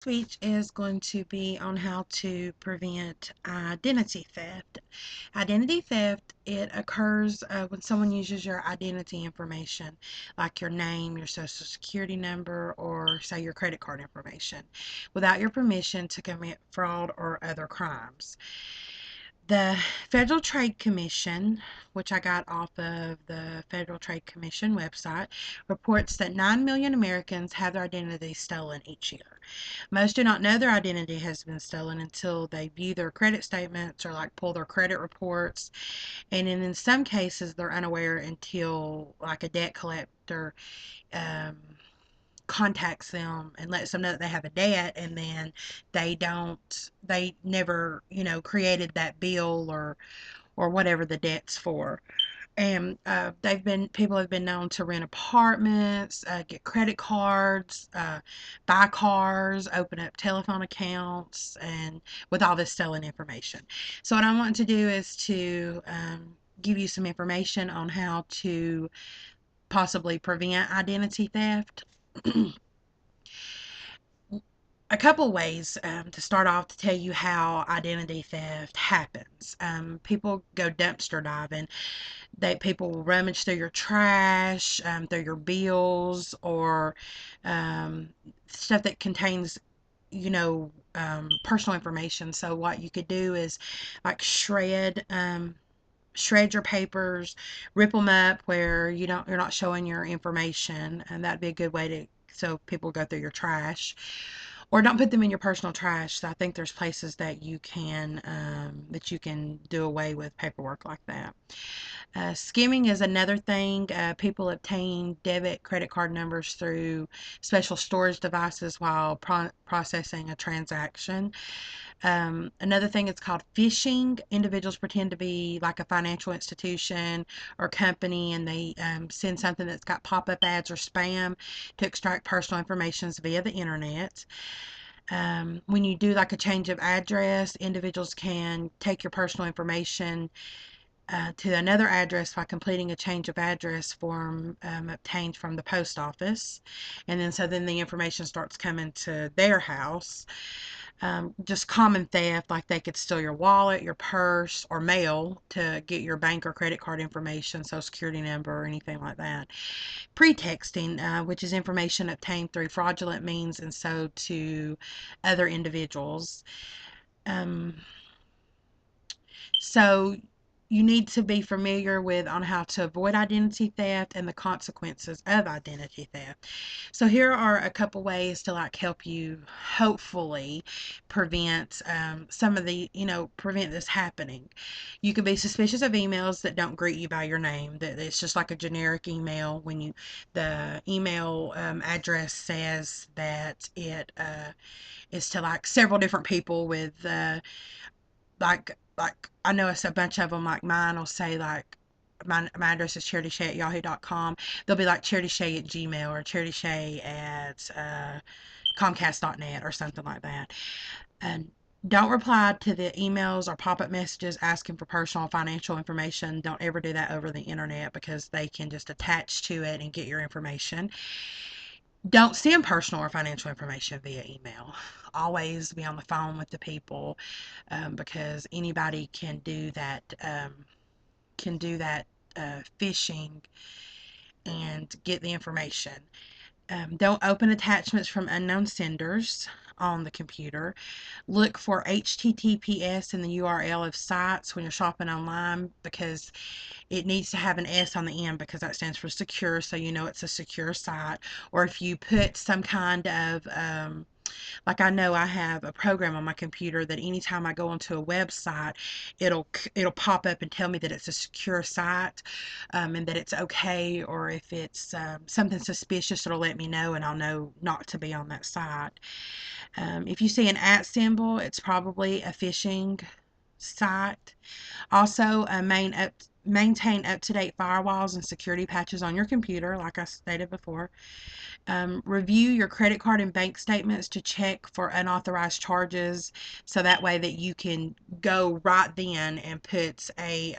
Speech is going to be on how to prevent identity theft. Identity theft, it occurs when someone uses your identity information, like your name, your social security number, or say your credit card information, without your permission to commit fraud or other crimes. The Federal Trade Commission, which I got off of the Federal Trade Commission website, reports that 9 million Americans have their identity stolen each year. Most do not know their identity has been stolen until they view their credit statements or like pull their credit reports. And in some cases, they're unaware until like a debt collector um, contacts them and lets them know that they have a debt, and then they never created that bill or whatever the debt's for. And people have been known to rent apartments, get credit cards, buy cars, open up telephone accounts, and with all this stolen information. So what I want to do is to give you some information on how to possibly prevent identity theft. A couple ways to start off to tell you how identity theft happens. People go dumpster diving. People will rummage through your trash, through your bills, or um, stuff that contains, personal information. So what you could do is like shred your papers, rip them up where you're not showing your information, and that'd be a good way to so people go through your trash. Or don't put them in your personal trash. So I think there's places that you can do away with paperwork like that. Skimming is another thing. People obtain debit credit card numbers through special storage devices while processing a transaction. Another thing is called phishing. Individuals pretend to be like a financial institution or company, and they send something that's got pop-up ads or spam to extract personal information via the internet. When you do like a change of address, individuals can take your personal information to another address by completing a change of address form obtained from the post office. And then the information starts coming to their house. Just common theft, like they could steal your wallet, your purse, or mail to get your bank or credit card information, social security number, or anything like that. Pretexting, which is information obtained through fraudulent means and sold to other individuals. Um, so you need to be familiar with on how to avoid identity theft and the consequences of identity theft. So here are a couple ways to like help you hopefully prevent some of the prevent this happening. You can be suspicious of emails that don't greet you by your name. That it's just like a generic email. When you the email address says that it is to like several different people with like I know it's a bunch of them. Like mine will say like my address is charityshay@yahoo.com. They'll be like charityshay at gmail or charityshay at comcast.net or something like that. And don't reply to the emails or pop-up messages asking for personal financial information. Don't ever do that over the internet because they can just attach to it and get your information. Don't send personal or financial information via email. Always be on the phone with the people because anybody can do that phishing and get the information. Don't open attachments from unknown senders on the computer. Look for HTTPS in the URL of sites when you're shopping online because it needs to have an S on the end because that stands for secure, so you know it's a secure site. Or if you put some kind of like I know I have a program on my computer that anytime I go onto a website, it'll pop up and tell me that it's a secure site, and that it's okay. Or if it's something suspicious, it'll let me know, and I'll know not to be on that site. If you see an @ symbol, it's probably a phishing site. Also, maintain up-to-date firewalls and security patches on your computer, like I stated before. Review your credit card and bank statements to check for unauthorized charges, so that way that you can go right then and put like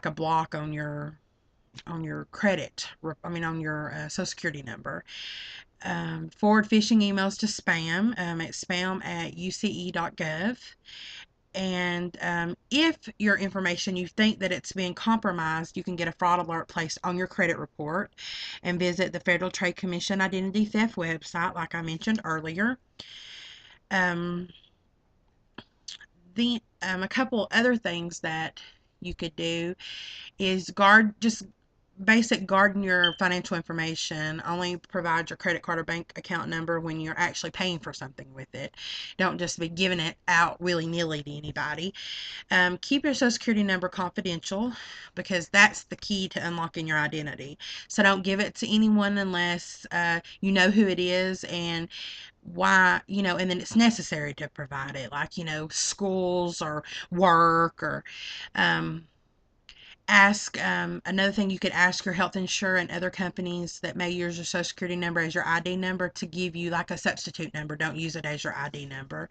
a block on your credit. I mean on your social security number. Forward phishing emails to spam. It's spam@uce.gov. And if your information, you think that it's being compromised, you can get a fraud alert placed on your credit report and visit the Federal Trade Commission Identity Theft website, like I mentioned earlier. Um, a couple other things that you could do is just basic guarding your financial information. Only provide your credit card or bank account number when you're actually paying for something with it. Don't just be giving it out willy-nilly to anybody. Keep your social security number confidential because that's the key to unlocking your identity. So don't give it to anyone unless you know who it is and why, and then it's necessary to provide it, like, schools or work or um, ask. Another thing, you could ask your health insurer and other companies that may use your social security number as your ID number to give you like a substitute number. Don't use it as your ID number.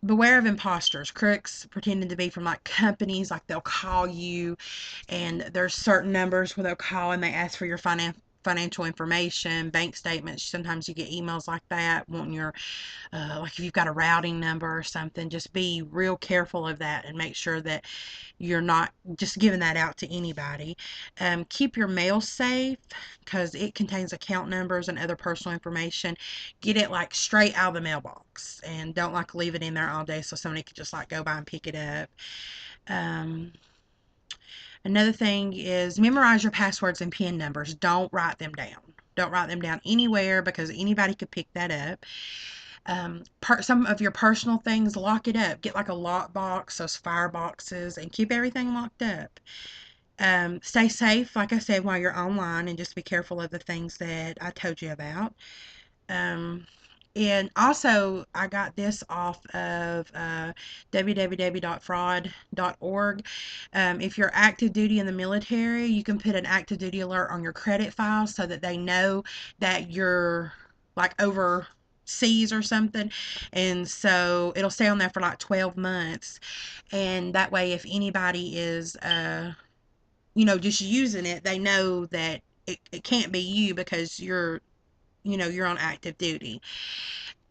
Beware of imposters, crooks pretending to be from like companies, like they'll call you and there's certain numbers where they'll call and they ask for your financial information, bank statements. Sometimes you get emails like that wanting your like if you've got a routing number or something. Just be real careful of that and make sure that you're not just giving that out to anybody. Keep your mail safe because it contains account numbers and other personal information. Get it like straight out of the mailbox and don't like leave it in there all day so somebody could just like go by and pick it up. um, Another thing is memorize your passwords and PIN numbers. Don't write them down. Don't write them down anywhere because anybody could pick that up. Some of your personal things, lock it up. Get like a lock box, those fire boxes, and keep everything locked up. Stay safe, like I said, while you're online, and just be careful of the things that I told you about. Um, and also, I got this off of www.fraud.org. If you're active duty in the military, you can put an active duty alert on your credit file so that they know that you're like overseas or something. And so it'll stay on there for like 12 months. And that way, if anybody is, just using it, they know that it can't be you because you're on active duty.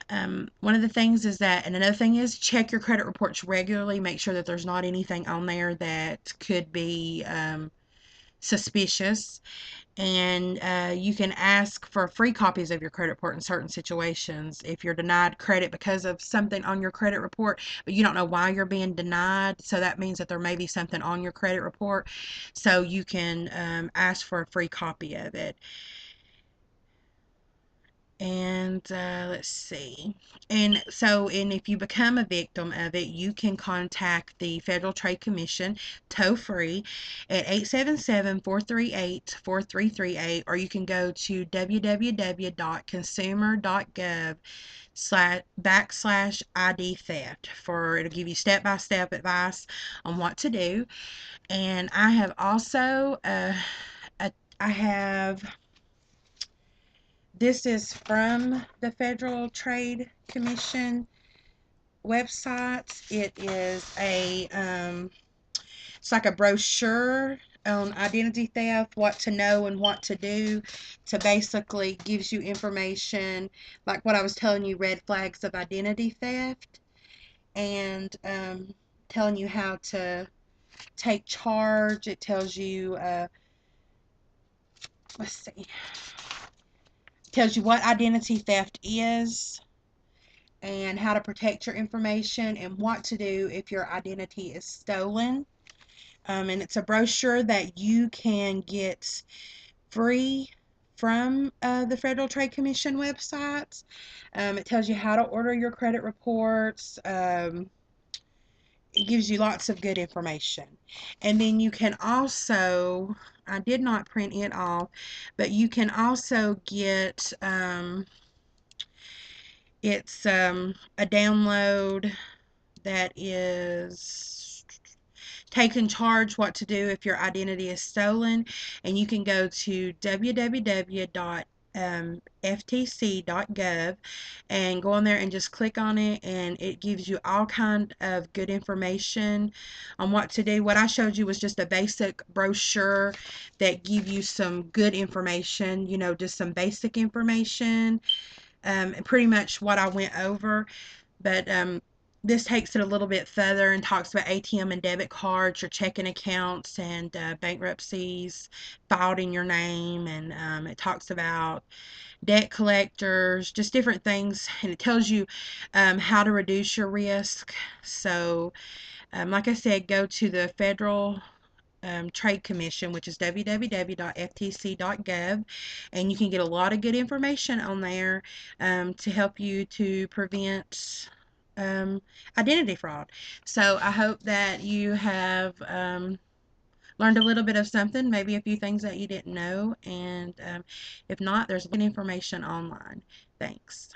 One of the things is that, and another thing is check your credit reports regularly. Make sure that there's not anything on there that could be suspicious. And you can ask for free copies of your credit report in certain situations. If you're denied credit because of something on your credit report, but you don't know why you're being denied, so that means that there may be something on your credit report. So you can ask for a free copy of it. And let's see. And if you become a victim of it, you can contact the Federal Trade Commission toll free at 877-438-4338, or you can go to www.consumer.gov/ID theft it'll give you step-by-step advice on what to do. And I have also, I have this is from the Federal Trade Commission website. It's like a brochure on identity theft, what to know and what to do. To basically gives you information like what I was telling you, red flags of identity theft, and telling you how to take charge. It tells you, let's see, tells you what identity theft is and how to protect your information and what to do if your identity is stolen. And it's a brochure that you can get free from the Federal Trade Commission website. It tells you how to order your credit reports. It gives you lots of good information. And then you can also, I did not print it off, but you can also get, it's a download that is taking charge what to do if your identity is stolen. And you can go to www.fcc.gov ftc.gov, and go on there and just click on it, and it gives you all kind of good information on what to do. What I showed you was just a basic brochure that give you some good information, you know, just some basic information, and pretty much what I went over. But this takes it a little bit further and talks about ATM and debit cards, your checking accounts, and bankruptcies filed in your name. And it talks about debt collectors, just different things. And it tells you how to reduce your risk. So, like I said, go to the Federal Trade Commission, which is www.ftc.gov, and you can get a lot of good information on there to help you to prevent identity fraud. So I hope that you have learned a little bit of something, maybe a few things that you didn't know, and if not, there's good information online. Thanks.